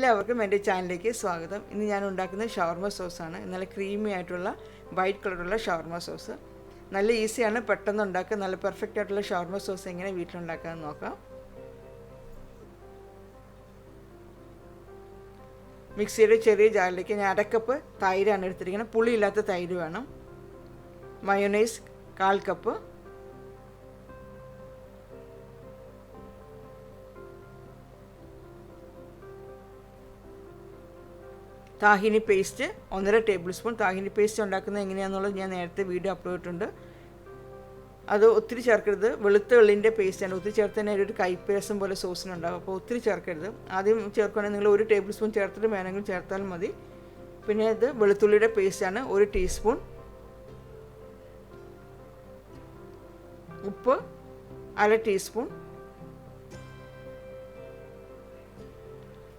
എല്ലാവർക്കും എൻ്റെ ചാനലിലേക്ക് സ്വാഗതം. ഇന്ന് ഞാൻ ഉണ്ടാക്കുന്നത് ഷവർമ സോസാണ്. നല്ല ക്രീമി ആയിട്ടുള്ള വൈറ്റ് കളറുള്ള ഷവർമ സോസ്. നല്ല ഈസിയാണ്, പെട്ടെന്ന് ഉണ്ടാക്കുക. നല്ല പെർഫെക്റ്റ് ആയിട്ടുള്ള ഷവർമ സോസ് എങ്ങനെ വീട്ടിലുണ്ടാക്കാമെന്ന് നോക്കാം. മിക്സിയുടെ ചെറിയ ജാറിലേക്ക് ഞാൻ അരക്കപ്പ് തൈരാണ് എടുത്തിരിക്കുന്നത്. പുളിയില്ലാത്ത തൈര് വേണം. Mayonnaise 1/4 cup, താഹിനി paste 1.5 table spoon. താഹിനി paste ഉണ്ടാക്കുന്നത് എങ്ങനെയാണെന്നുള്ളത് ഞാൻ നേരത്തെ വീഡിയോ അപ്ലോഡ് ചെയ്തിട്ടുണ്ട്. അത് ഒത്തിരി ചേർക്കരുത്. വെളുത്ത എള്ളിൻ്റെ പേസ്റ്റാണ്. ഒത്തിരി ചേർത്ത് തന്നെ ഒരു കയ്പ്പ് രസം പോലെ സോസിനുണ്ടാകും. അപ്പോൾ ഒത്തിരി ചേർക്കരുത്. ആദ്യം ചേർക്കുകയാണെങ്കിൽ നിങ്ങൾ 1 ടേബിൾ സ്പൂൺ ചേർത്തിട്ട് വേണമെങ്കിൽ ചേർത്താൽ മതി. പിന്നെ ഇത് വെളുത്തുള്ളിയുടെ പേസ്റ്റാണ് 1 ടീസ്പൂൺ. ഉപ്പ് 1/2 ടീസ്പൂൺ.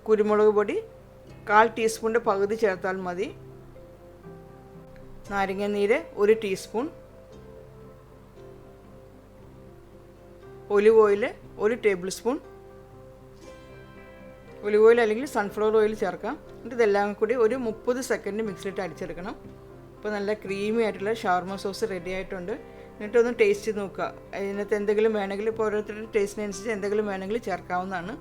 കുരുമുളക് പൊടി 1/4 ടീസ്പൂണിൻ്റെ പകുതി ചേർത്താൽ മതി. നാരങ്ങ നീര് 1 teaspoon. Olive oil 1 table spoon. Olive oil അല്ലെങ്കിൽ സൺഫ്ലവർ ഓയിൽ ചേർക്കാം. എന്നിട്ട് ഇതെല്ലാം കൂടി ഒരു 30 സെക്കൻഡ് മിക്സിലിട്ട് അടിച്ചെടുക്കണം. അപ്പോൾ നല്ല ക്രീമി ആയിട്ടുള്ള ഷവർമ സോസ് റെഡി ആയിട്ടുണ്ട്. എന്നിട്ടൊന്ന് ടേസ്റ്റ് ചെയ്ത് നോക്കുക. അതിനകത്ത് എന്തെങ്കിലും വേണമെങ്കിൽ, ഇപ്പോൾ ഓരോരുത്തരുടെ ടേസ്റ്റിനനുസരിച്ച് എന്തെങ്കിലും വേണമെങ്കിൽ ചേർക്കാവുന്നതാണ്.